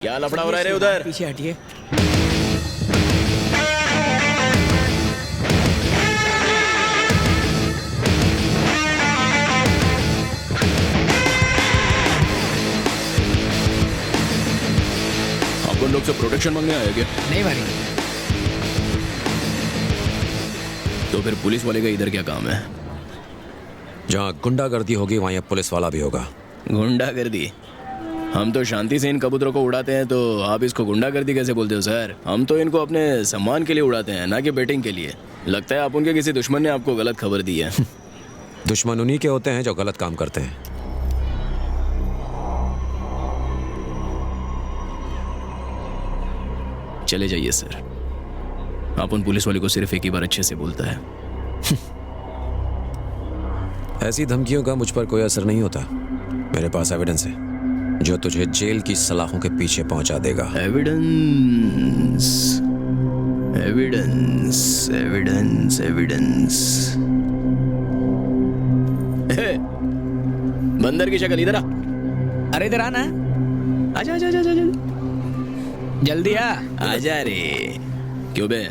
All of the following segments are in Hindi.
क्या लफड़ा हो रहा है रे उधर? पीछे हटिए। अपन लोग से प्रोटेक्शन मांगने आए क्या? नहीं मारेंगे। तो फिर पुलिस वाले का इधर क्या काम है? जहाँ गुंडागर्दी होगी वहाँ ये पुलिस वाला भी होगा। गुंडागर्दी? हम तो शांति से इन कबूतरों को उड़ाते हैं, तो आप इसको गुंडागर्दी कैसे बोलते हो सर? हम तो इनको अपने सम्मान के लिए उड़ाते हैं, ना कि बैटिंग के लिए। लगता है आप उनके किसी दुश्मन ने आपको गलत खबर दी है। दुश्मन उन्हीं के होते हैं जो गलत काम करते हैं। चले जाइए सर। आप उन पुलिस वाले को सिर्फ एक ही बार अच्छे से बोलता है। ऐसी धमकियों का मुझ पर कोई असर नहीं होता। मेरे पास एविडेंस है जो तुझे जेल की सलाखों के पीछे पहुंचा देगा। Evidence, evidence, evidence, evidence. बंदर की शक्ल इधर आ। अरे इधर आना। आजा आजा आजा आजा। जल्दी आ। आजा रे। क्यों बे?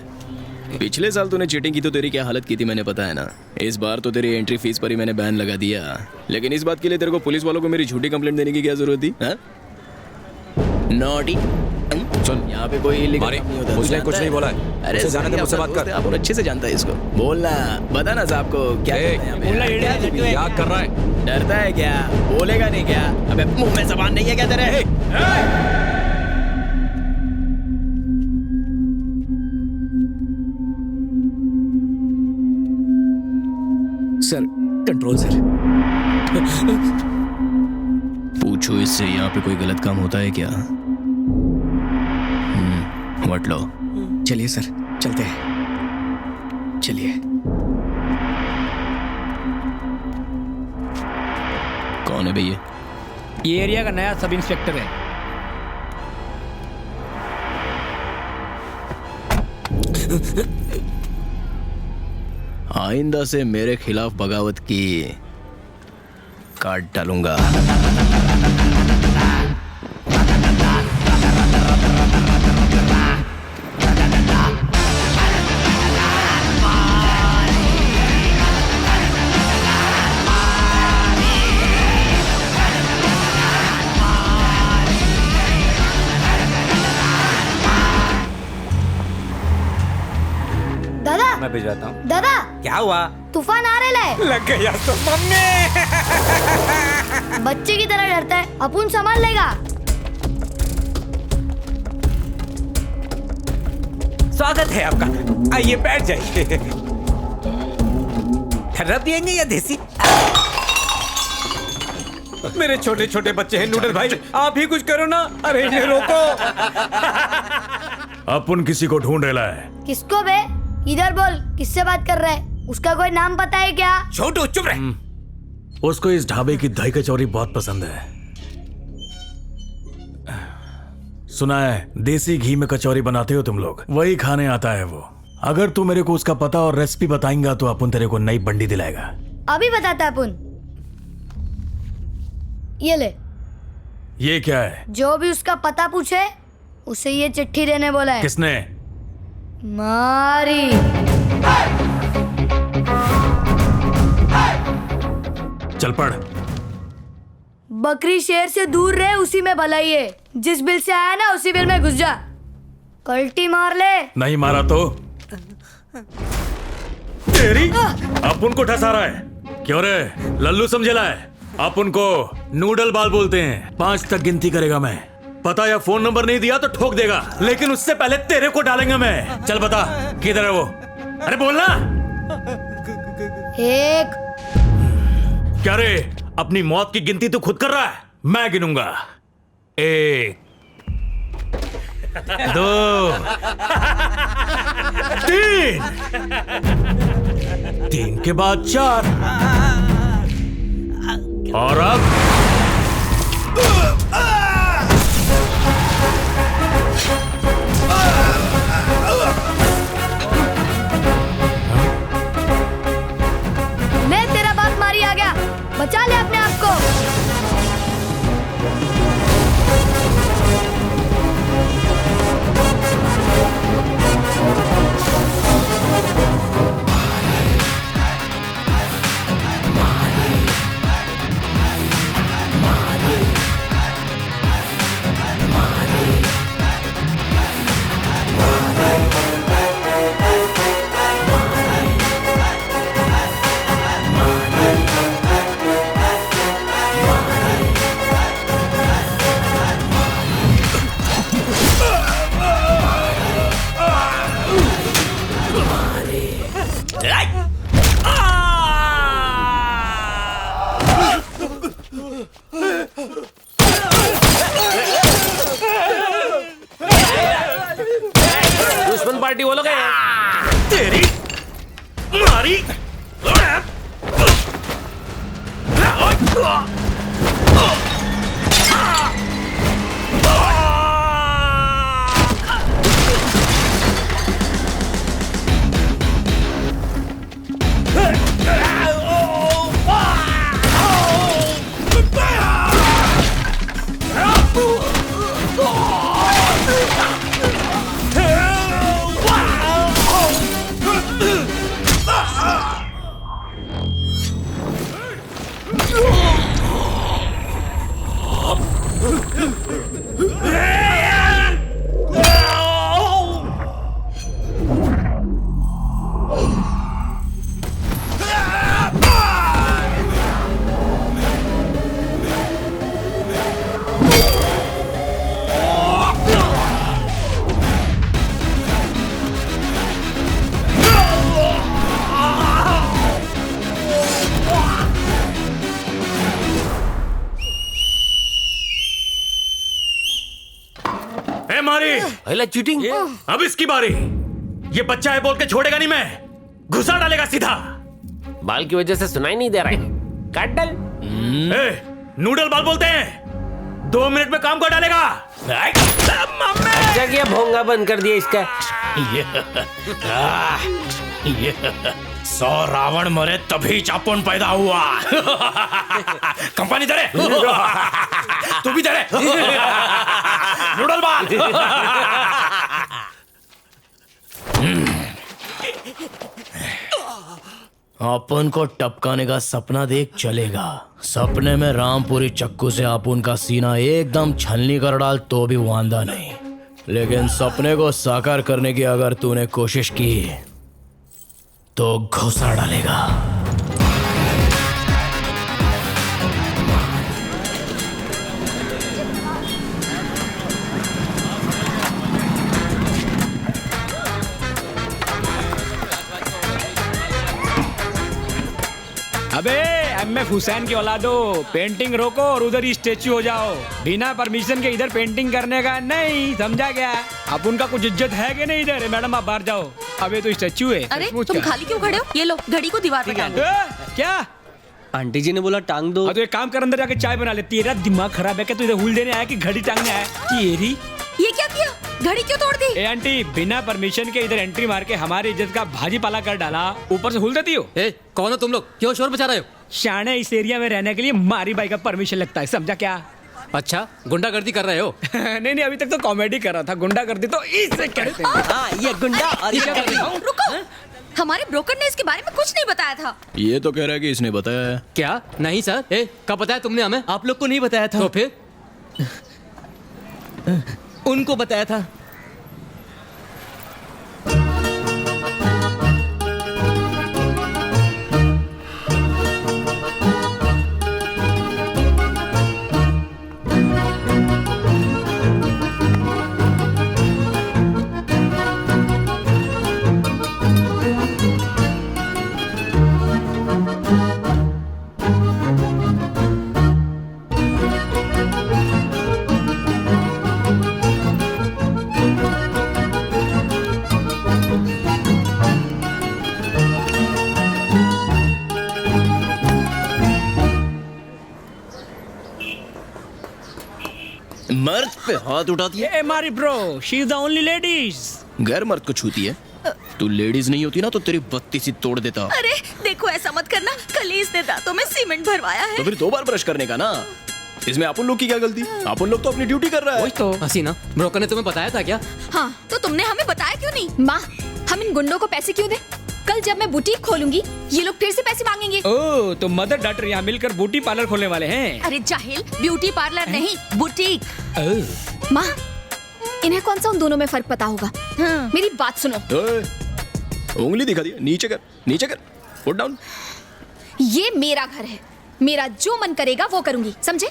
पिछले साल तूने चीटिंग की तो तेरी क्या हालत की थी मैंने पता है ना। इस बार तो तेरी एंट्री फीस पर ही मैंने बैन लगा दिया, लेकिन इस बात के लिए तेरे को पुलिस वालों को मेरी झूठी कंप्लेंट देने की क्या जरूरत थी? नॉटी। सुन, यहाँ पे कोई illegal मारी, काम नहीं होता। उसने तू कुछ जानता नहीं है? बोला है। अरे उसे जाने दे, सही, मुझसे आपका बात कर। दोस्त है, आप और अच्छे से जानता है इसको। बोलना, बता ना साहब को क्या ए, करना है यहाँ पे? बोलना, इडियट है, तू है। क्या कर रहा है? डरता है क्या? बोलेगा नहीं क्या? अबे मुंह में जबान नहीं है क्या तेरे? Sir, control sir. पूछो इससे यहाँ पे कोई गलत काम होता है क्या? व्हाट लो? चलिए सर, चलते हैं। चलिए। कौन है भैया? ये एरिया का नया सब इंस्पेक्टर है। आइंदा से मेरे खिलाफ बगावत की काट डालूंगा। दादा, मैं भिजवाता हूँ। दादा, क्या हुआ? तूफान आ रहा है। लग गया तो मम्मी। बच्चे की तरह डरता है, अपुन संभाल लेगा। स्वागत है आपका, आइए बैठ जाइए। खर्रा पियेंगे या देसी? मेरे छोटे छोटे बच्चे हैं नूडल भाई, आप ही कुछ करो ना। अरे इन्हें रोको। अपन किसी को ढूंढ रहा है। किसको बे? इधर बोल, किससे बात कर रहा है? उसका कोई नाम पता है क्या? छोटू चुप रहे। उसको इस ढाबे की दही कचौरी बहुत पसंद है। सुना है देसी घी में कचौरी बनाते हो तुम लोग, वही खाने आता है वो। अगर तू मेरे को उसका पता और रेसिपी बताएंगा तो अपन तेरे को नई बंडी दिलाएगा। अभी बताता है अपुन। ये ले। ये क्या है? जो भी उसका पता पूछे उसे ये चिट्ठी देने बोला है। किसने? मारी। चल पढ़। बकरी शेर से दूर रहे, उसी में भलाई है। जिस बिल से आया ना उसी बिल में घुस जा। कल्टी मार ले। नहीं मारा तो तेरी अपन को ठसा रहा है। क्यों रे लल्लू समझेला है? अपन को नूडल बाल बोलते हैं। 5 तक गिनती करेगा मैं। पता या फोन नंबर नहीं दिया तो ठोक देगा, लेकिन उससे पहले तेरे को डालेंगे मैं। चल बता किधर है वो? अरे बोलना। एक। क्या रे अपनी मौत की गिनती तू खुद कर रहा है? मैं गिनूंगा। 1 2 3 3 के बाद 4 और अब बचा ले अपने आप को। पार्टी बोलोगे? तेरी मारी अरे चीटिंग। अब इसकी बारी। ये बच्चा है बोल के छोड़ेगा नहीं, मैं घुसा डालेगा सीधा। बाल की वजह से सुनाई नहीं दे रहा है, काट डाल। नूडल बाल बोलते हैं, 2 मिनट में काम कर डालेगा। अच्छा किया भोंगा बंद कर दिया इसका। 100 रावण मरे तभी चापोन पैदा हुआ। कंपनी दे रे, तू भी दे रे। नूडल बाल। अपन को टपकाने का सपना देख चलेगा। सपने में रामपुरी चक्कू से अपन का सीना एकदम छलनी कर डाल तो भी वांदा नहीं, लेकिन सपने को साकार करने की अगर तूने कोशिश की तो घुसा डालेगा। अबे एमएफ हुसैन की औलादो, पेंटिंग रोको और उधर ही स्टेच्यू हो जाओ। बिना परमिशन के इधर पेंटिंग करने का नहीं, समझा क्या? अब उनका कुछ इज्जत है कि नहीं इधर? मैडम आप बाहर जाओ। अबे तो स्टेच्यू है। अरे तुम खाली क्यों खड़े हो? ये लो घड़ी को दीवार पे टांग दो। क्या आंटी जी ने बोला टांग दो। तो एक काम कर, अंदर जाके चाय बना ले। तेरा दिमाग खराब है क्या? तू इधर हुल देने आया कि घड़ी टांगने आया? तेरी ये क्या किया? घड़ी क्यों तोड़ दी? ए आंटी, बिना परमिशन के इधर एंट्री मार के हमारी इज्जत का भाजी पाला कर डाला, ऊपर से हुल देती हो। कौन हो तुम लोग? क्यों शोर मचा रहे हो? शाने इस एरिया में रहने के लिए मारी बाई का परमिशन लगता है, समझा क्या? अच्छा गुंडागर्दी कर रहे हो? नहीं अभी तक तो कॉमेडी कर रहा था, गुंडागर्दी तो इससे कहते हैं। हाँ ये गुंडा। और ये क्या कर रही हो? रुको, हमारे ब्रोकर ने इसके बारे में कुछ नहीं बताया था। ये तो कह रहा है कि इसने बताया है। क्या? नहीं सर। कब बताया तुमने हमें? आप लोग को नहीं बताया था। तो फिर उनको बताया था। मर्द पे हाथ उठा दिया। ए मारी bro, she is the only ladies. गैर मर्द को छूती है। तू लेडीज नहीं होती ना तो तेरी बत्ती सी तोड़ देता। अरे देखो ऐसा मत करना, कल ही इसने दांतों में सीमेंट भरवाया है। तो फिर 2 बार ब्रश करने का ना। इसमें अपन लोग की क्या गलती? अपन लोग तो अपनी ड्यूटी कर रहा है। तो हसीना, ब्रोकर ने तुम्हें बताया था क्या? हाँ तो तुमने हमें बताया क्यों नहीं? माँ, हम इन गुंडों को पैसे क्यों दें? कल जब मैं बुटीक खोलूंगी ये लोग फिर से पैसे मांगेंगे। ओह, तो मदर डॉटर यहाँ मिलकर ब्यूटी पार्लर खोलने वाले हैं। अरे जाहिल, ब्यूटी पार्लर नहीं बुटीक। माँ, इन्हें कौन सा उन दोनों में फर्क पता होगा? मेरी बात सुनो। उंगली दिखा दिया। नीचे कर, नीचे कर, पुट डाउन। ये मेरा घर है, मेरा जो मन करेगा वो करूंगी, समझे?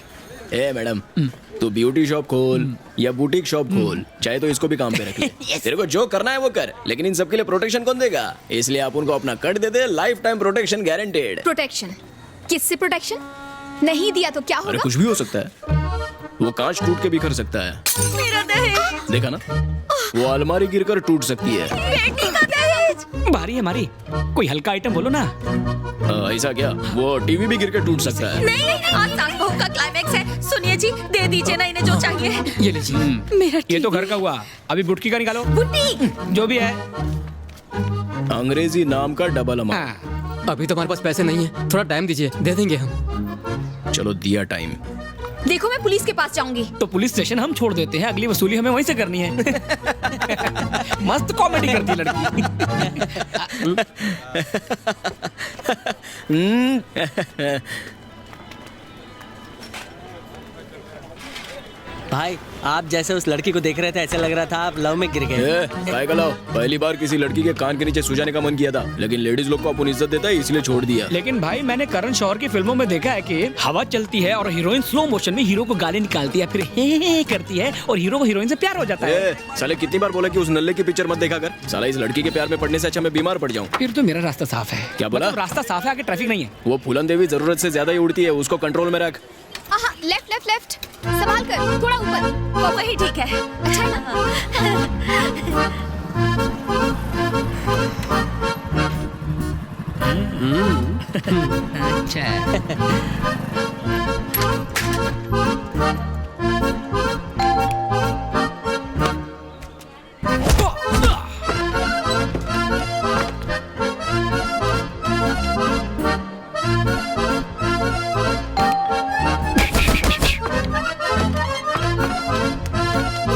ए मैडम, तू ब्यूटी शॉप खोल या बुटीक शॉप खोल, चाहे तो इसको भी काम पे रख ले। तेरे को जो करना है वो कर, लेकिन इन सब के लिए प्रोटेक्शन कौन देगा? इसलिए आप उनको अपना कट दे दे, lifetime protection guaranteed. Protection? किससे प्रोटेक्शन? नहीं दिया तो क्या अरे होगा? कुछ भी हो सकता है, वो कांच टूट के बिखर सकता है। मेरा दहेज। देखा ना, वो अलमारी गिरकर टूट सकती है। बेटी का दहेज। भारी है मारी, कोई हल्का आइटम बोलो ना। ऐसा क्या? वो टीवी भी गिर के टूट सकता है। नहीं नहीं, आज सास बहू का क्लाइमैक्स है। सुनिए जी, दे दीजिए ना इन्हें जो चाहिए। ये लीजिए। मेरा ये तो घर का हुआ, अभी बुटकी का निकालो। बुट्टी जो भी है। अंग्रेजी नाम का डबल अमाउंट। हाँ। अभी तो हमारे पास पैसे नहीं है, थोड़ा टाइम दीजिए, दे देंगे हम। चलो दिया टाइम। देखो मैं पुलिस के पास जाऊंगी। तो पुलिस स्टेशन हम छोड़ देते हैं, अगली वसूली हमें वहीं से करनी है। मस्त कॉमेडी करती है लड़की। भाई आप जैसे उस लड़की को देख रहे थे ऐसा लग रहा था आप लव में गिर गए। काय का लाओ? पहली बार किसी लड़की के कान के नीचे सुजाने का मन किया था, लेकिन लेडीज लोग को अपन इज्जत देता है इसलिए छोड़ दिया। लेकिन भाई मैंने करण शौहर की फिल्मों में देखा है कि हवा चलती है और हीरोइन स्लो मोशन में हीरो को गाली निकालती है, फिर हे करती है और हीरो को हीरोइन से प्यार हो जाता है। साले कितनी बार बोला कि उस नल्ले की पिक्चर मत देखा कर। साला इस लड़की के प्यार में पड़ने से अच्छा मैं बीमार पड़ जाऊँ। फिर तो मेरा रास्ता साफ है। क्या बोला? मतलब रास्ता साफ है, आगे ट्रैफिक नहीं है। वो फूलन देवी जरूरत से ज्यादा ही उड़ती है, उसको कंट्रोल में रख। लेफ्ट लेफ्ट लेफ्ट, संभाल कर, थोड़ा ऊपर। वही ठीक है। अच्छा है ना? अच्छा।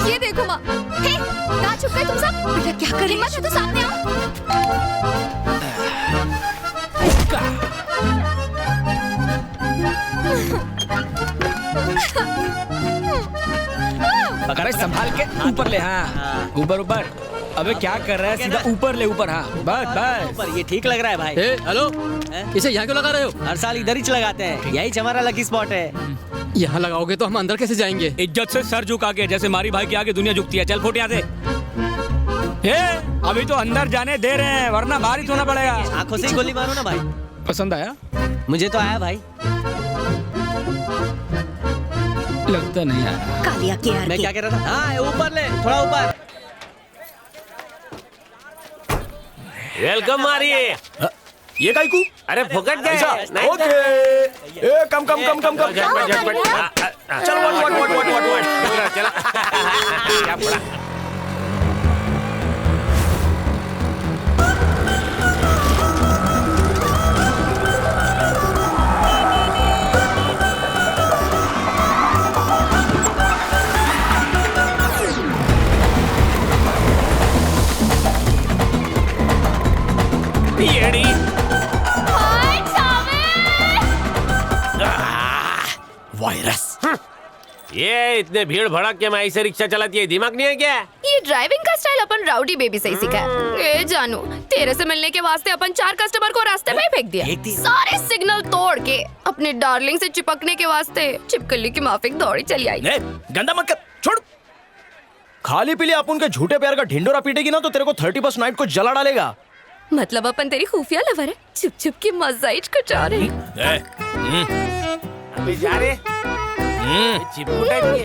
ये देखो माँ। हे, कहाँ छुप गए तुम सब? बेटा क्या कर हिम्मत है तो सामने आओ। अरे संभाल के ऊपर ले। हाँ ऊपर ऊपर। अबे क्या कर रहा है? सीधा ऊपर ले, ऊपर। हाँ बस बस। पर ये ठीक लग रहा है भाई। ए, हेलो, इसे यहाँ क्यों लगा रहे हो? हर साल इधर ही लगाते हैं, यही हमारा लकी स्पॉट है। यहाँ लगाओगे तो हम अंदर कैसे जाएंगे? इज्जत से सर झुका के, जैसे मारी भाई के आगे दुनिया झुकती है। चल फुट यहाँ से। अभी तो अंदर जाने दे रहे हैं, वरना बाहर ही होना पड़ेगा। आंखों से ही गोली मारो ना भाई। पसंद आया? मुझे तो आया भाई। लगता नहीं आया। कालिया के मैं क्या कह रहा था? हाँ ऊपर ले, थोड़ा ऊपर। वेलकम मारिए। ये काईकू? अरे फुकट गए। ओके। ए कम कम कम कम कम। चल वट चला। क्या पड़ा? येड़ी। वायरस। ये इतने भीड़ भड़क के मैं ऐसे रिक्शा चलाती है, दिमाग नहीं है क्या? ये ड्राइविंग का स्टाइल अपन राउडी बेबी से ही सीखा है। ए जानू, तेरे से मिलने के वास्ते अपन 4 कस्टमर को रास्ते में ही फेंक दिया। सारे सिग्नल तोड़ के अपने डार्लिंग से चिपकने के वास्ते चिपकली की माफिक दौड़ी चली आई। गंदा मत कर, छोड़। खाली पीली अपन के झूठे प्यार का ढिंडोरा पीटेगी ना तो तेरे को 31st नाइट को जला डालेगा। मतलब अपन तेरी खुफिया लवर है, छुप छुप के मजाइज कटा रहे। अभी जा रहे चिपकुटा नहीं।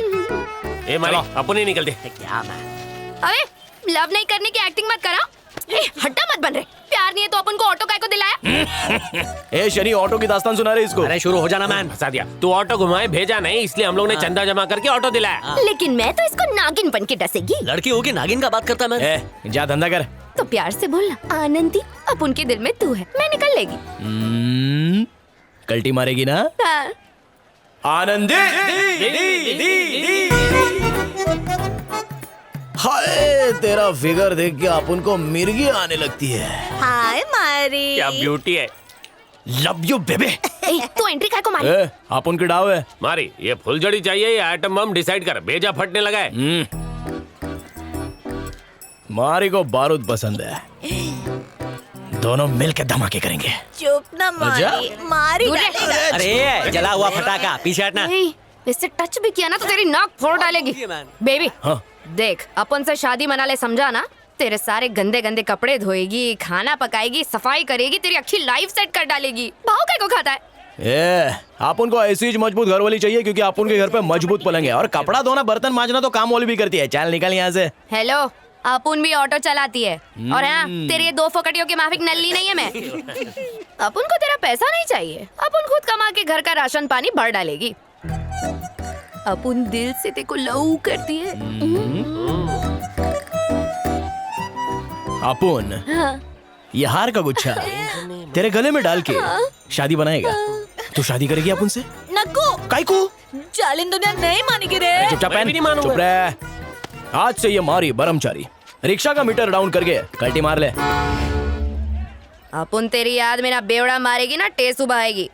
ए मारी अपन ही निकलते। क्या मैं? अबे लव नहीं करने की एक्टिंग मत करा। हड्डा मत बन रहे। प्यार नहीं है तो अपन को ऑटो काय को दिलाया? ए शनि, ऑटो की दास्तान सुना रहे इसको। अरे शुरू हो जाना मैन। फंसा दिया। तू ऑटो घुमाए भेजा नहीं, इसलिए हम लोग ने चंदा जमा करके ऑटो दिलाया। लेकिन मैं तो इसको नागिन बन के डसेगी। लड़की होगी नागिन का बात करता मैं। ए जा धंधा कर। तो प्यार से बोलना, आनंदी अब उनके दिल में तू है, मैं निकल लेगी। कल्टी मारेगी ना? हाँ। आनंदी। हाय, तेरा फिगर देख के अपन को मिर्गी आने लगती है। हाय मारी। क्या ब्यूटी है। Love you baby. तू एंट्री काय को मारी? अपन की डाव है। मारी ये फुलझड़ी चाहिए या आइटम बम डिसाइड कर, भेजा फटने लगा है। मारी को बारूद पसंद है, दोनों मिलकर धमाके करेंगे। चुप ना मारी, मारी डालेगा। अरे जला हुआ फटाका, पीछे हटना। इससे टच भी किया ना तो तेरी नाक फोड़ डालेगी। बेबी हाँ। देख, अपन से शादी मना ले, समझा ना? तेरे सारे गंदे गंदे कपड़े धोएगी, खाना पकाएगी, सफाई करेगी, तेरी अच्छी लाइफ सेट कर डालेगी। भाव काय को खाता है? अपन को ऐसी मजबूत घर वाली चाहिए, क्योंकि अपन के घर पे मजबूत पलंग है और कपड़ा धोना बर्तन मांजना तो काम वाली भी करती है। चल निकल यहाँ से। हेलो, अपुन भी ऑटो चलाती है और हाँ तेरी ये 2 फोकटियों की माफिक नल्ली नहीं है मैं। अपुन को तेरा पैसा नहीं चाहिए, अपुन खुद कमा के घर का राशन पानी भर डालेगी। अपुन दिल से तेको लव करती है। अपुन हाँ। ये हार का गुच्छा तेरे गले में डाल के शादी बनाएगा। तू शादी करेगी अपुन से? नक्को काई को? जालिम दुनिया नहीं मानेगी रे। चुपचाप मैं भी नहीं मानूंगा। चुप रह। आज से ये मारी बरमचारी रिक्शा का मीटर डाउन करके कल्टी मार ले। अपुन तेरी याद में ना बेवड़ा मारेगी ना टेसू बहाएगी।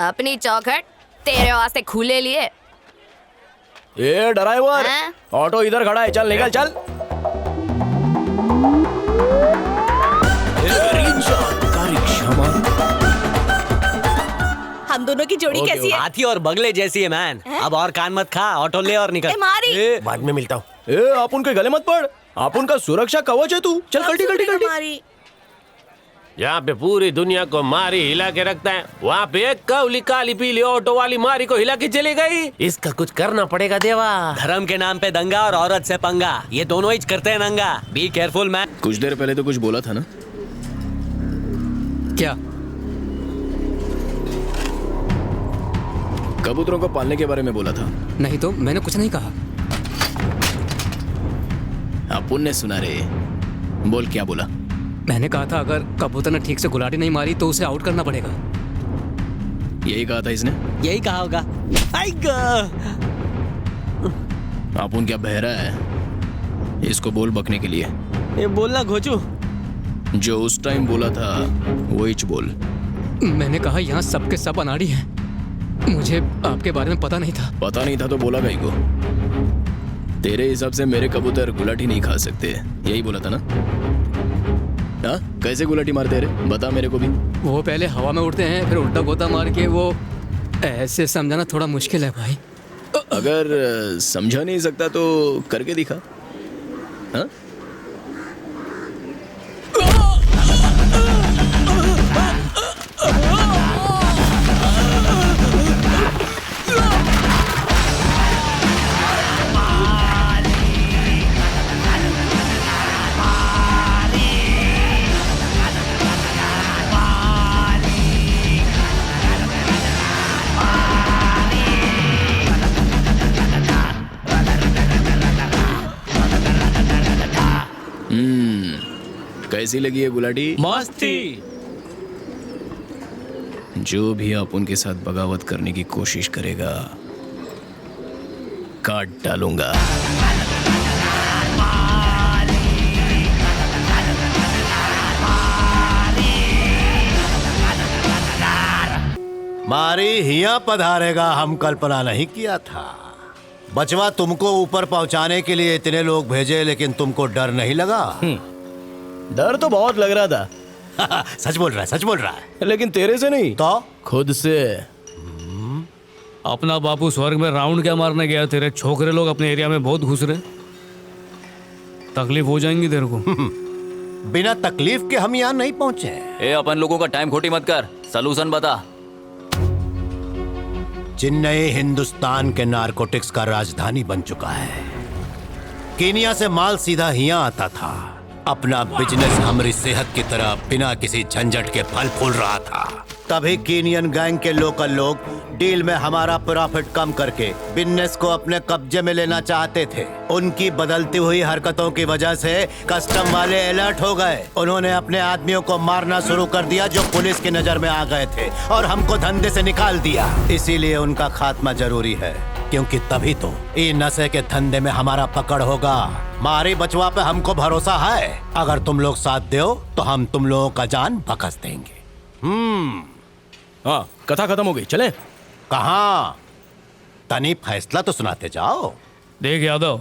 अपनी चौखट तेरे वास्ते खुले लिए। ए ड्राइवर, हाँ? ऑटो इधर खड़ा है, चल निकल चल। हम दोनों की जोड़ी कैसी है? हाथी और बगले जैसी है मैन। अब और कान मत खा, ऑटो ले और निकल। मारी बाद में मिलता हूँ। ए अपुन के गले मत पड़, अपुन का सुरक्षा कवच है तू। चल कल्टी कल्टी कल्टी। मारी यहाँ पे पूरी दुनिया को मारी हिला के रखता है, वहाँ पे एक कवली काली पीली ऑटो वाली मारी को हिला के चली गई। इसका कुछ करना पड़ेगा देवा। धर्म के नाम पे दंगा और औरत से पंगा, ये दोनों ही करते हैं नंगा। Be careful man. कुछ देर पहले तो कुछ बोला था ना? क्या? कबूतरों को पालने के बारे में बोला था। नहीं तो मैंने कुछ नहीं कहा। अपुन ने सुना रे। बोल क्या बोला? मैंने कहा था अगर कबूतर ने ठीक से गुलाटी नहीं मारी तो उसे आउट करना पड़ेगा। यही कहा था इसने? यही कहा होगा। अपुन क्या बहरा है? इसको बोल बकने के लिए। ये बोलना घोचू। जो उस टाइम बोला था वही बोल। मैंने कहा यहाँ सबके सब अनाड़ी हैं। मुझे आपके बारे में पता नहीं था। पता नहीं था तो बोला कहीं को? तेरे हिसाब से मेरे कबूतर गुलाटी नहीं खा सकते, यही बोला था ना? हाँ, कैसे गुलाटी मारते रे? बता मेरे को भी। वो पहले हवा में उड़ते हैं फिर उल्टा गोता मार के वो ऐसे समझाना थोड़ा मुश्किल है भाई। अगर समझा नहीं सकता तो करके दिखा। हाँ? कैसी लगी है गुलाटी? मस्त थी। जो भी आप उनके साथ बगावत करने की कोशिश करेगा काट डालूंगा। मारी हिया पधारेगा हम कल्पना नहीं किया था। बचवा तुमको ऊपर पहुंचाने के लिए इतने लोग भेजे लेकिन तुमको डर नहीं लगा? डर तो बहुत लग रहा था। सच बोल रहा है, सच बोल रहा है। लेकिन तेरे से नहीं तो खुद से। अपना बापू स्वर्ग में राउंड क्या मारने गया? तेरे छोकरे लोग अपने एरिया में बहुत घुस रहे, तकलीफ हो जाएंगी तेरे को। बिना तकलीफ के हम यहाँ नहीं पहुँचे। ए अपन लोगों का टाइम खोटी मत कर, सलूशन बता। चेन्नई हिंदुस्तान के नारकोटिक्स का राजधानी बन चुका है। केनिया से माल सीधा यहाँ आता था। अपना बिजनेस हमारी सेहत की तरह बिना किसी झंझट के फल फूल रहा था। तभी केनियन गैंग के लोकल लोग डील में हमारा प्रॉफिट कम करके बिजनेस को अपने कब्जे में लेना चाहते थे। उनकी बदलती हुई हरकतों की वजह से कस्टम वाले अलर्ट हो गए। उन्होंने अपने आदमियों को मारना शुरू कर दिया जो पुलिस की नजर में आ गए थे और हमको धंधे से निकाल दिया। इसीलिए उनका खात्मा जरूरी है, क्योंकि तभी तो ये नशे के धंधे में हमारा पकड़ होगा। मारी बचवा पे हमको भरोसा है। अगर तुम लोग साथ दो तो हम तुम लोगों का जान बकस देंगे। हाँ, कथा खत्म हो गई, चले? कहाँ? तनी फैसला तो सुनाते जाओ। देख यादव,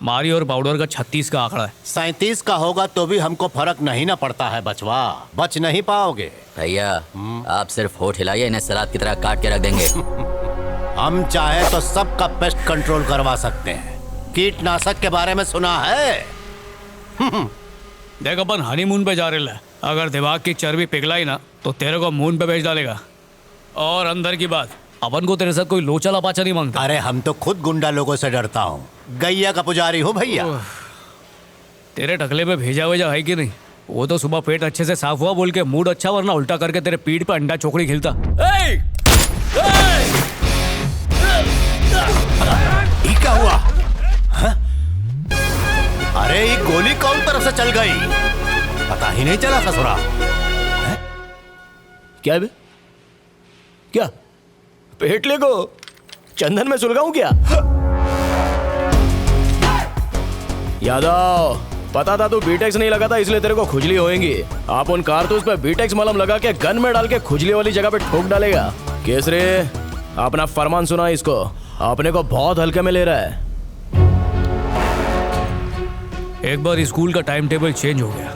मारी और पाउडर का 36 का आंकड़ा है। 37 का होगा तो भी हमको फर्क नहीं ना पड़ता है बचवा, बच नहीं पाओगे। भैया आप सिर्फ होठ हिलाइए, इन्हें सलाद की तरह काट के रख देंगे। हम चाहे तो सबका पेस्ट कंट्रोल करवा सकते हैं। कीटनाशक के बारे में सुना है? देख अपन हनीमून पे जा रहे हैं, अगर दिमाग की चर्बी पिघलाई ना तो तेरे को मून पे भेज डालेगा। और अंदर की बात, अपन को तेरे साथ कोई लोचा लपाचा नहीं मांगता। अरे हम तो खुद गुंडा लोगों से डरता हूँ। गैया का पुजारी हूँ भैया। तेरे टकले में भेजा वेजा है कि नहीं? वो तो सुबह पेट अच्छे से साफ हुआ बोल के मूड अच्छा, वरना उल्टा करके तेरे पीठ पे अंडा चोकड़ी खेलता। ये क्या हुआ? हाँ? अरे ये गोली कौन तरफ से चल गई? पता ही नहीं चला ससुरा। क्या बे? क्या पेटले को चंदन में सुलगाऊं क्या? यादव, पता था तू बीटेक्स नहीं लगा था इसलिए तेरे को खुजली होएंगी। आप उन कारतूस पे बीटेक्स मलम लगा के गन में डाल के खुजली वाली जगह पे ठोक डालेगा। केसरी, अपना फरमान सुना इसको, अपने को बहुत हल्के में ले रहा है। एक बार स्कूल का टाइम टेबल चेंज हो गया,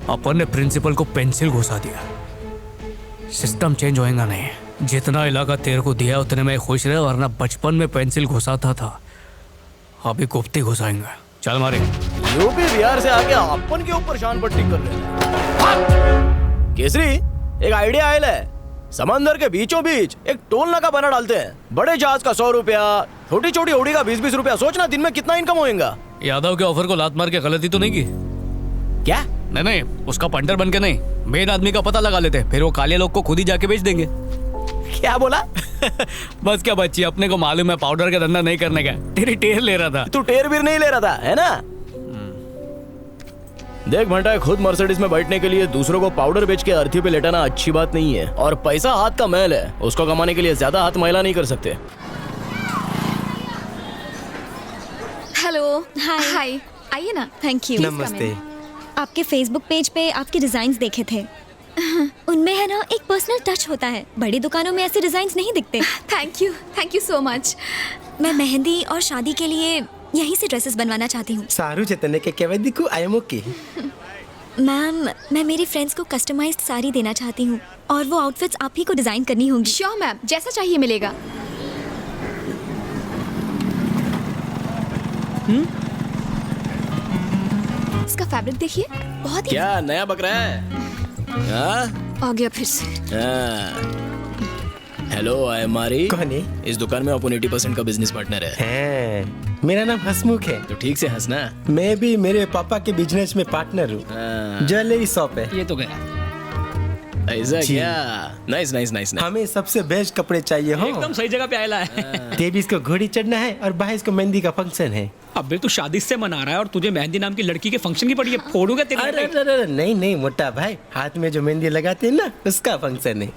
अपन ने प्रिंसिपल को पेंसिल घुसा दिया। सिस्टम चेंज होएगा नहीं। जितना इलाका तेरे को दिया उतने में खुश रहे, वरना बचपन में पेंसिल घुसाता था, अभी कुफ्ती घुसाएंगे। चल मारे। यूपी बिहार से आके अपन के ऊपर शान पट्टी कर रहे हैं। केसरी, एक आइडिया आयल है। समंदर के बीचों बीच एक टोल नाका बना डालते हैं। बड़े जहाज का 100 रुपया, छोटी छोटी होड़ी का 20-20 रुपया। सोचना दिन में कितना इनकम होएगा। यादव के ऑफर को लात मार के गलती तो नहीं की? क्या? नहीं, उसका पंटर बन के नहीं, मेन आदमी का पता लगा लेते, फिर वो काले लोग को खुद ही जाके बेच देंगे। क्या बोला? बस क्या बच्ची, अपने को मालूम है पाउडर का धंधा नहीं करने का। तेरी टेर ले रहा था। तू टेर भी नहीं ले रहा था, है ना? देख भंटा, खुद मर्सिडीज में बैठने के लिए दूसरों को पाउडर बेच के अर्थी पे लेटाना अच्छी बात नहीं है। और पैसा हाथ का मैल है, उसको कमाने के लिए ज्यादा हाथ मैला नहीं कर सकते। हेलो, हाय, आइए ना। Thank you. नमस्ते। आपके फेसबुक पेज पे आपके डिजाइन्स देखे थे, उनमें है ना एक पर्सनल टच होता है। बड़ी दुकानों में ऐसे डिजाइन्स नहीं दिखते। Thank you so much. मैं मेहंदी और शादी के लिए यहीं से ड्रेसेस बनवाना चाहती हूँ। सारू चेतने के केवल दिखू, आई एम ओके। मैम, मैं मेरी फ्रेंड्स को कस्टमाइज्ड साड़ी देना चाहती हूँ और वो आउटफिट्स आप ही को डिजाइन करनी होंगी। श्योर मैम, जैसा चाहिए मिलेगा। इसका फैब्रिक देखिए, बहुत ही क्या नया बक रहा है? आ गया फिर से। हेलो, आई एम मारी। कौन है? इस दुकान में अपन 80% का बिजनेस पार्टनर है। मेरा नाम हसमुख है। तो ठीक से हंसना। मैं भी मेरे पापा के बिजनेस में पार्टनर हूँ। ज्वेलरी शॉप है। ये तो गया। ऐसा क्या? Nice nice nice. हमें सबसे बेस्ट कपड़े चाहिए हो। एकदम सही जगह पे आया है। 23 को घोड़ी चढ़ना है और 22 को मेहंदी का फंक्शन है। अबे तू शादी से मना रहा है और तुझे मेहंदी नाम की लड़की के फंक्शन की पड़ी है। फोड़ूंगा तेरी। अरे नहीं मोटा भाई, हाथ में जो मेहंदी लगाते हैं ना, उसका फंक्शन है।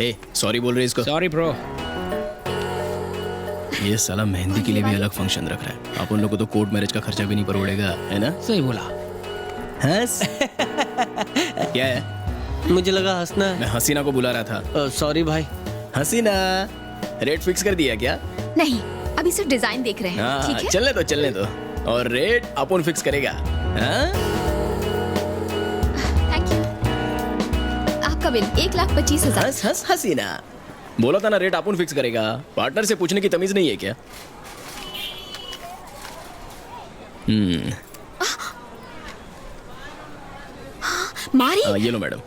ए, सॉरी बोल रहे इसको। Sorry bro. ये साला मेहंदी के लिए भी अलग फंक्शन रख रहा है। आप उन लोगों को तो कोर्ट मैरिज का खर्चा भी नहीं पड़ेगा, है ना? सही बोला। हंस। क्या है? मुझे लगा हंसना। मैं हसीना को बुला रहा था। सॉरी भाई। हसीना, रेट फिक्स कर दिया क्या? नहीं, अभी सिर्फ डिजाइन देख रहे हैं। ठीक है, चलने दो। और रेट अपन फिक्स करेगा। Thank you. आपका बिल 1,25,000। हंस हसीना, बोला था ना रेट अपन फिक्स करेगा। पार्टनर से पूछने की तमीज नहीं है क्या? मारी। ये लो मैडम।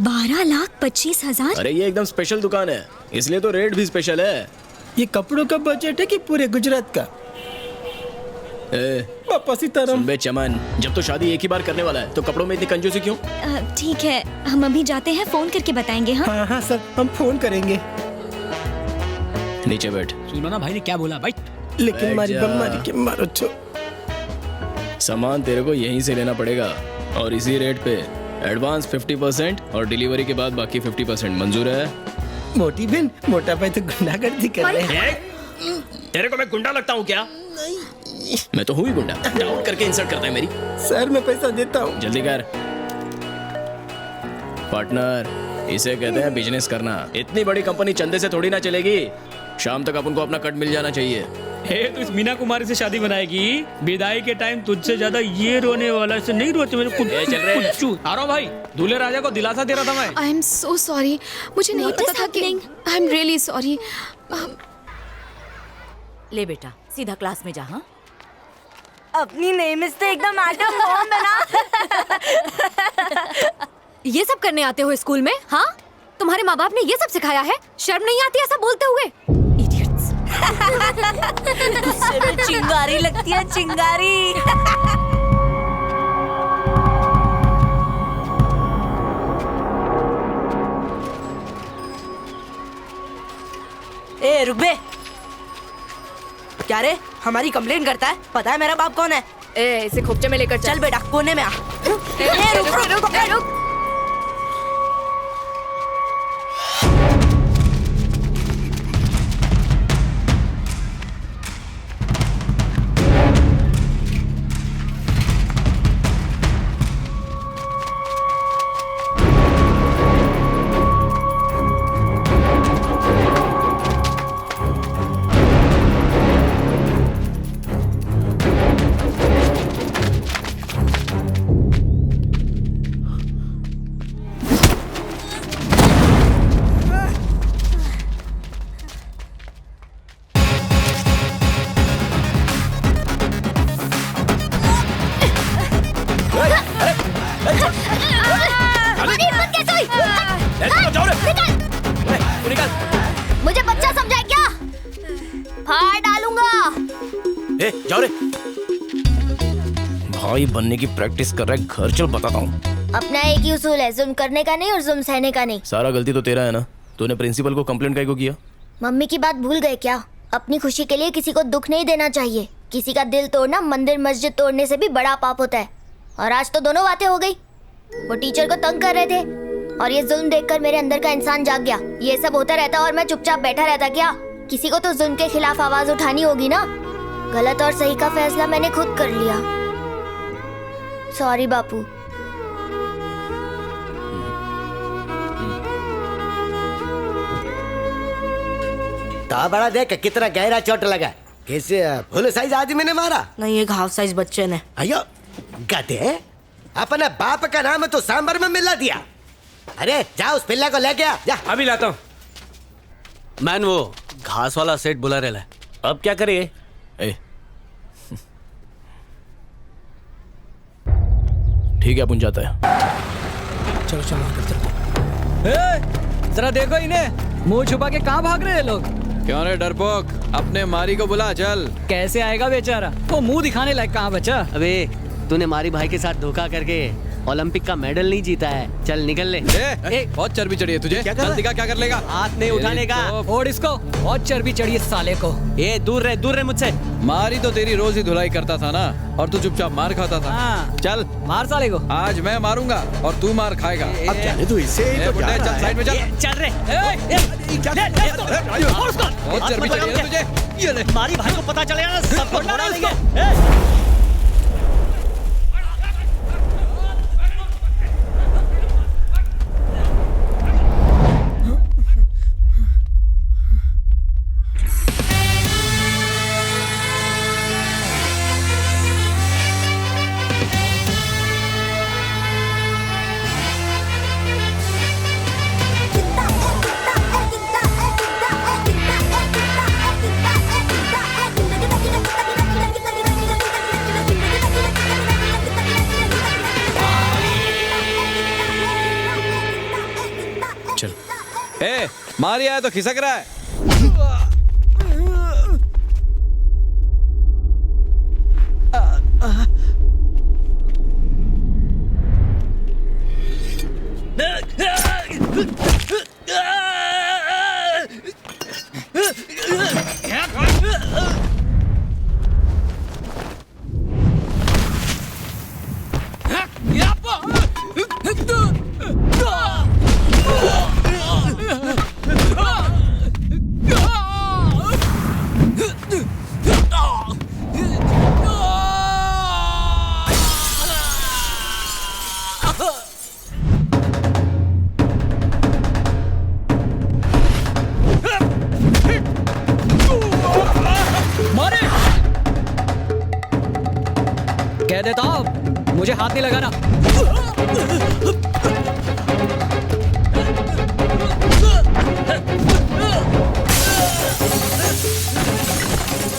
12,25,000। अरे ये एकदम स्पेशल दुकान है, इसलिए तो रेट भी स्पेशल है। ये कपड़ों का बजट है कि पूरे गुजरात का? पापा सीताराम। बे चमन, जब तो शादी एक ही बार करने वाला है तो कपड़ों में इतनी कंजूसी क्यों? ठीक है, हम अभी जाते हैं, फोन करके बताएंगे। हाँ सर, हम फोन करेंगे। नीचे बैठ। सुनो ना भाई ने क्या बोला भाई। लेकिन मारी बम्मारी के मारो छो। सामान तेरे को यहीं से लेना पड़ेगा और इसी रेट पे एडवांस 50% और डिलीवरी के बाद बाकी 50%। मंजूर है? मोटी बहन, मोटा भाई तो गुंडागर्दी कर रहे हैं। तेरे को मैं गुंडा लगता हूँ क्या? मैं तो हूँ ही गुंडा। डाउट करके इंसल्ट करता है मेरी। सर मैं पैसा देता हूँ। जल्दी कर। पार्टनर, इसे कहते हैं बिजनेस करना। इतनी बड़ी कंपनी चंदे से थोड़ी ना चलेगी। शाम तक अपन को अपना कट मिल जाना चाहिए। तू इस मीना कुमारी से शादी बनाएगी? विदाई के टाइम तुझसे ज्यादा ये रोने वाला से नहीं रोते। मेरे कुछ चल रहे आरो भाई, दूल्हे राजा को दिलासा दे रहा था मैं। आई एम सो सॉरी, मुझे नहीं पता था कि। I am really sorry. ले बेटा, सीधा क्लास में जा। हाँ, अपनी नेम इज तो एकदम मैडम मॉम बना। ये सब करने आते हो स्कूल में? हाँ, तुम्हारे माँ बाप ने ये सब सिखाया है? शर्म नहीं आती ऐसा बोलते हुए? Idiots। गुस्से में चिंगारी लगती है, चिंगारी। ए रुक बे। क्या रे, हमारी कंप्लेंट करता है? पता है मेरा बाप कौन है? ए, इसे खोपचे में लेकर चल बेटा, कोने में आ। रुक। मुझे बच्चा समझा क्या? फाड़ डालूंगा। ए, जाओ रे। भाई बनने की प्रैक्टिस कर रहा है, घर चल बताता हूँ। अपना एक ही उसूल है, जुल्म करने का नहीं और जुल्म सहने का नहीं। सारा गलती तो तेरा है ना, तूने प्रिंसिपल को कंप्लेंट काहे को किया? मम्मी की बात भूल गए क्या? अपनी खुशी के लिए किसी को दुख नहीं देना चाहिए। किसी का दिल तोड़ना मंदिर मस्जिद तोड़ने से भी बड़ा पाप होता है। और आज तो दोनों बातें हो गई। वो टीचर को तंग कर रहे थे और ये जुल्म देखकर मेरे अंदर का इंसान जाग गया। ये सब होता रहता और मैं चुपचाप बैठा रहता क्या? किसी को तो जुल्म के खिलाफ आवाज उठानी होगी ना। गलत और सही का फैसला मैंने खुद कर लिया। सॉरी बापू। तो बड़ा देख कितना गहरा चोट लगा। कैसे फुल साइज आदमी ने मारा? नहीं, एक हाफ साइज बच्चे ने। अयो गधे, अपने बाप का नाम तो सांबर में मिला दिया। अरे जा उस पिल्ला को लेके आ जा। अभी लाता हूँ। मैन वो घास वाला सेट बुला रहा है। अब क्या करिए? ठीक है, अपन जाता है। चलो जरा देखो इन्हें, मुंह छुपा के कहाँ भाग रहे हैं लोग? क्यों रे डरपोक, अपने मारी को बुला चल। कैसे आएगा बेचारा, वो मुंह दिखाने लायक कहाँ बचा? अबे तूने मारी भाई के साथ धोखा करके ओलंपिक का मेडल नहीं जीता है। चल निकल ले। बहुत चर्बी चढ़ी है तुझे। क्या जल्दी का क्या कर लेगा? हाथ नहीं उठाने का। और इसको बहुत चर्बी चढ़ी है साले को। दूर रहे मुझसे। मारी तो तेरी रोज ही धुलाई करता था ना, और तू चुपचाप मार खाता था। चल मार साले को। आज मैं मारूंगा और तू मार खाएगा। अब जाने तू इसे। चल साइड में चल। चल रे। बहुत चर्बी चढ़ी है तुझे। ये ले मारी भाई को पता चलेगा ना, सबको उड़ा देंगे। मारी आया तो खिसक रहा है। कह देता हूं, मुझे हाथ नहीं लगाना।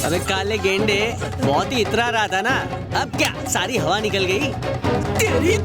अबे काले गेंडे, बहुत ही इतरा रहा था ना, अब क्या सारी हवा निकल गई तेरी।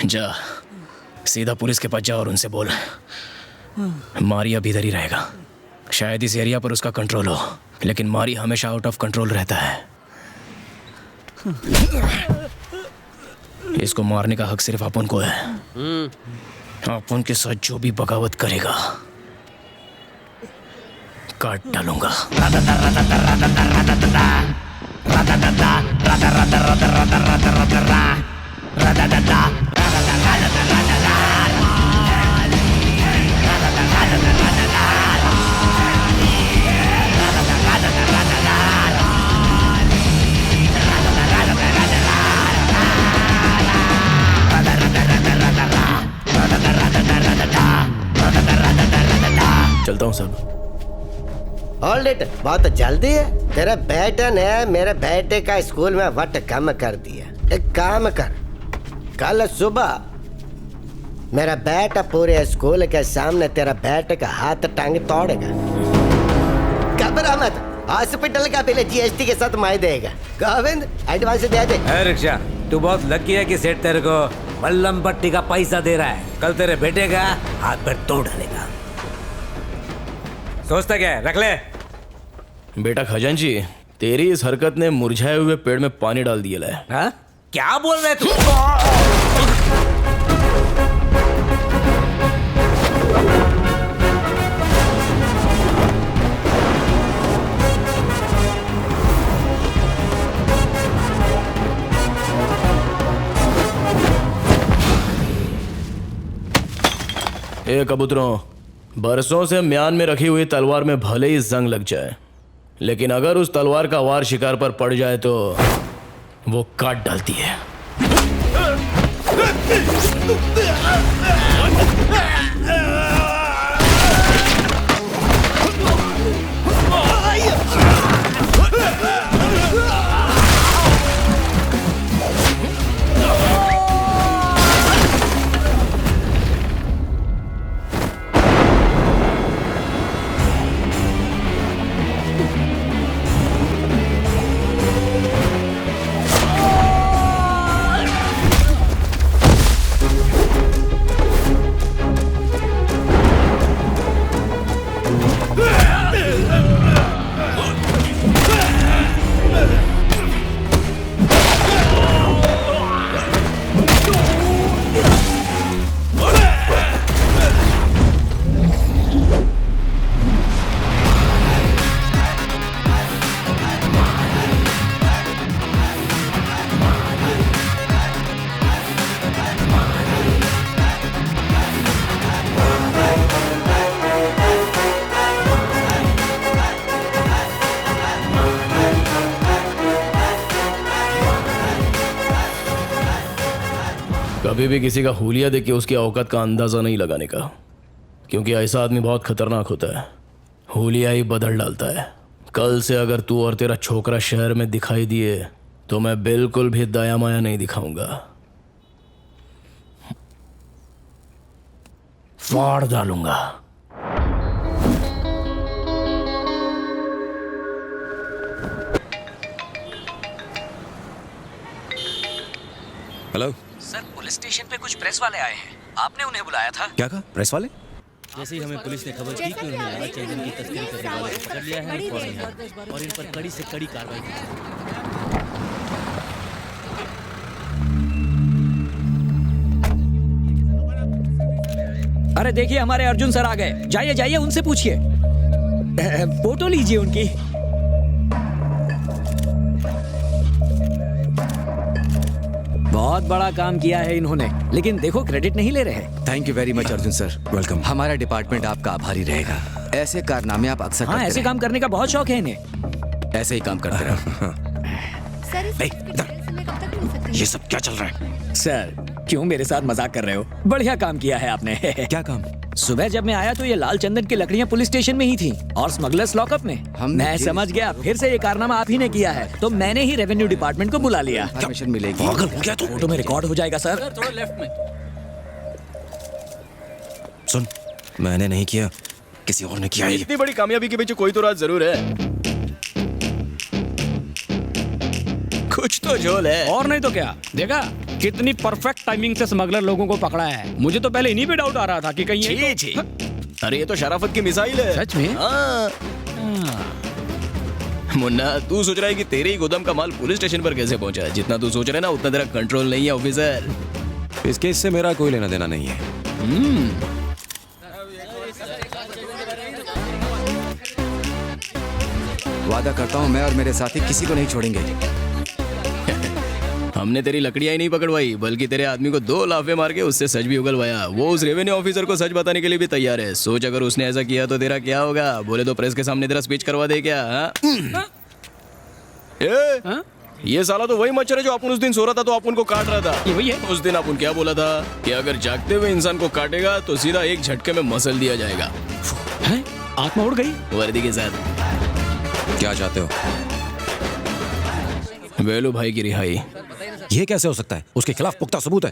जा सीधा पुलिस के पास जा और उनसे बोल मारी अब इधर ही रहेगा। शायद इस एरिया पर उसका कंट्रोल हो, लेकिन मारी हमेशा आउट ऑफ कंट्रोल रहता है। इसको मारने का हक सिर्फ अपन को है। अपन के साथ जो भी बगावत करेगा काट डालूंगा। चलता हूँ सब। होल्ड इट, बहुत जल्दी है। तेरे बेटे ने मेरे बेटे का स्कूल में वट कम कर दिया। एक काम कर, कल सुबह मेरा बेटा पूरे स्कूल के सामने तेरा बेटे का हाथ टांग तोड़ेगा। घबरा मत, हॉस्पिटल का बिल जीएसटी के साथ मैं देगा। गोविंद एडवांस दे दे। रिक्शा, तू बहुत लकी है कि सेठ तेरे को मल्लम पट्टी का पैसा दे रहा है। कल तेरे बेटे का हाथ पर तोड़ डालेगा। सोचता क्या है, रख ले। बेटा खजांची, तेरी इस हरकत ने मुरझाए हुए पेड़ में पानी डाल दिया है। हाँ? क्या बोल रहे तू? ए कबूतरों, बरसों से म्यान में रखी हुई तलवार में भले ही जंग लग जाए, लेकिन अगर उस तलवार का वार शिकार पर पड़ जाए तो वो काट डालती है। कभी भी किसी का हुलिया देख के उसकी औकात का अंदाजा नहीं लगाने का, क्योंकि ऐसा आदमी बहुत खतरनाक होता है। हुलिया ही बदल डालता है। कल से अगर तू और तेरा छोकरा शहर में दिखाई दिए तो मैं बिल्कुल भी दया माया नहीं दिखाऊंगा, फाड़ डालूंगा। हेलो सर, पुलिस स्टेशन पे कुछ प्रेस वाले आए हैं। आपने उन्हें बुलाया था? क्या कहा? प्रेस वाले? जैसे ही हमें पुलिस ने खबर की कि उन्होंने लाल चंदन की तस्करी करने वाले को पकड़ लिया है, हम फौरन यहाँ और इन पर कड़ी से कड़ी कार्रवाई की। अरे देखिए, हमारे अर्जुन सर आ गए। जाइए जाइए, उनसे पूछिए, फोटो लीजिए उनकी। बहुत बड़ा काम किया है इन्होंने, लेकिन देखो क्रेडिट नहीं ले रहे। Thank you very much Arjun sir, welcome. हमारा डिपार्टमेंट आपका आभारी रहेगा। ऐसे कारनामे आप अक्सर हाँ, ऐसे काम करने का बहुत शौक है इन्हें। ऐसे ही काम करते रहो। ये सब क्या चल रहा है? सर, क्यों मेरे साथ मजाक कर रहे हो? बढ़िया काम किया है आपने। क्या काम? सुबह जब मैं आया तो ये लाल चंदन की लकड़ियां पुलिस स्टेशन में ही थी और स्मगलर्स लॉकअप में। मैं समझ गया फिर से ये कारनामा आप ही ने किया है, तो मैंने ही रेवेन्यू डिपार्टमेंट को बुला लिया। परमिशन मिलेगी? क्या तो फोटो में रिकॉर्ड हो जाएगा सर। थोड़ा लेफ्ट में। सुन, मैंने नहीं किया, किसी और ने किया। इतनी बड़ी कामयाबी के पीछे कोई तो राज जरूर है। कुछ तो झोल है। और नहीं तो क्या, देखा कितनी परफेक्ट टाइमिंग से स्मगलर लोगों को पकड़ा है। मुझे तो पहले इन्हीं पे डाउट आ रहा था कि कहीं ये छी, अरे ये तो शराफत की मिसाइल है। सच में? हाँ। मुन्ना, तू सोच रहा है कि तेरे ही गोदाम का माल पुलिस स्टेशन पर कैसे पहुंचा है? जितना तू सोच रहा है ना उतना तेरा कंट्रोल नहीं है ऑफिसर। इस केस से मेरा कोई लेना देना नहीं है। वादा करता हूँ मैं और मेरे साथी किसी को नहीं छोड़ेंगे। हमने तेरी लकड़ियां ही नहीं पकड़वाई बल्कि तेरे आदमी को 2 लाफे मार के उससे सच भी उगलवाया। वो उस रेवेन्यू ऑफिसर को सच बताने के लिए भी तैयार है। सोच अगर उसने ऐसा किया तो तेरा क्या होगा? बोले तो प्रेस के सामने तेरा स्पीच करवा दे क्या? ये साला तो वही मच्छर है जो अपन उस दिन सो रहा था तो अपन को काट रहा था। ये वही है? उस दिन अपन क्या बोला था कि अगर जागते हुए इंसान को काटेगा तो सीधा एक झटके में मसल दिया जाएगा। आत्मा उड़ गई वर्दी के साथ। क्या चाहते हो? वेलू भाई की रिहाई। ये कैसे हो सकता है? उसके खिलाफ पुख्ता सबूत है।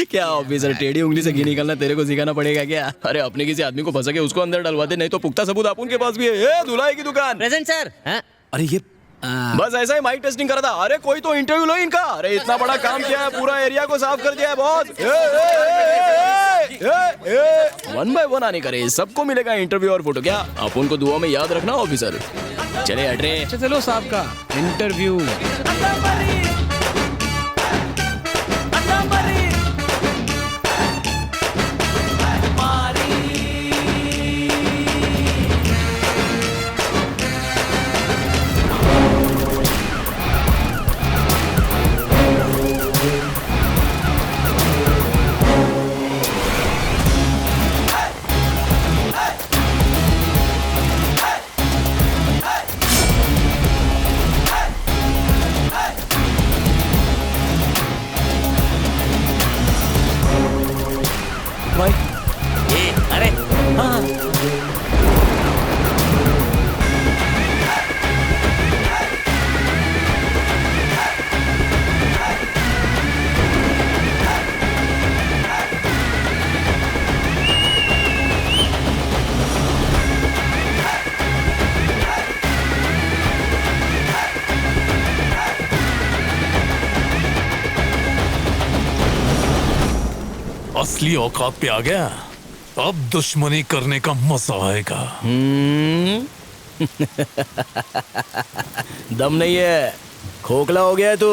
क्या ऑफिसर, टेढ़ी उंगली से घी निकालना तेरे को सिखाना पड़ेगा क्या? अरे अपने किसी आदमी को फंसा के उसको अंदर डलवा दे, नहीं तो पुख्ता सबूत अपन के पास भी है। धुलाई की दुकान। Present sir. अरे ये बस ऐसा ही माइक टेस्टिंग करा था। अरे कोई तो इंटरव्यू लो इनका। अरे इतना बड़ा काम किया है, पूरा एरिया को साफ कर दिया है बॉस। 1 by 1 आने करे, सबको मिलेगा इंटरव्यू और फोटो। क्या अपन को दुआ में याद रखना ऑफिसर। चले हटरे। चलो साहब का इंटरव्यू। असली औकात पे आ गया, अब दुश्मनी करने का मजा आएगा। दम नहीं है, खोखला हो गया है तू।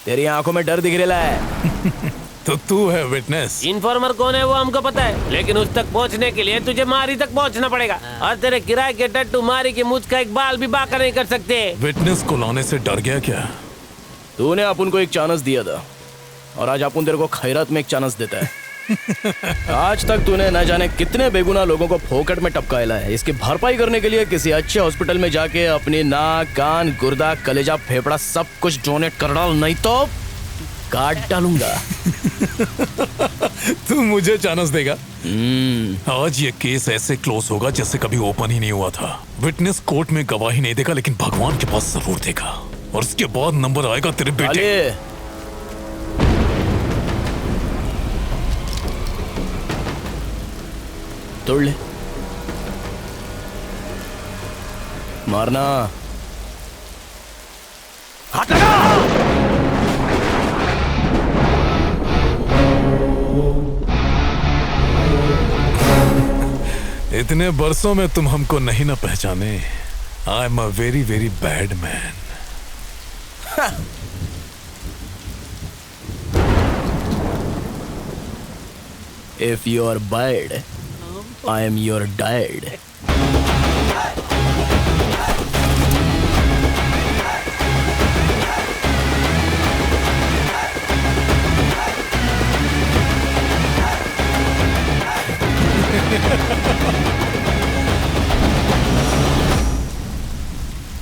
तेरी आंखों में डर दिख रहा है। तो तू है विटनेस। इन्फॉर्मर कौन है वो हमको पता है, लेकिन उस तक पहुंचने के लिए तुझे मारी तक पहुंचना पड़ेगा। और तेरे किराए के टट्टू मारी के मुझ का एक बाल भी बाका नहीं कर सकते। विटनेस को लाने से डर गया क्या? तूने अपन को एक चांस दिया था और आज अपन तेरे को खैरात में एक चांस देता है। आज तक तूने न जाने कितने बेगुनाह लोगों को फोकट में टपकाया है। इसकी भरपाई करने के लिए किसी अच्छे हॉस्पिटल में जाके अपनी नाक, कान, गुर्दा, कलेजा, फेफड़ा सब कुछ डोनेट कर डाल, नहीं तो काट डालूंगा। तू मुझे चांस देगा? आज ये केस ऐसे क्लोज होगा जैसे कभी ओपन ही नहीं हुआ था। विटनेस कोर्ट में गवाही नहीं देगा, लेकिन भगवान के पास जरूर देगा। और उसके बाद नंबर आएगा तेरे बेटे। तोड़ ले, मारना। इतने बरसों में तुम हमको नहीं ना पहचाने। I am a very very bad man. If you are bad, I am your dad.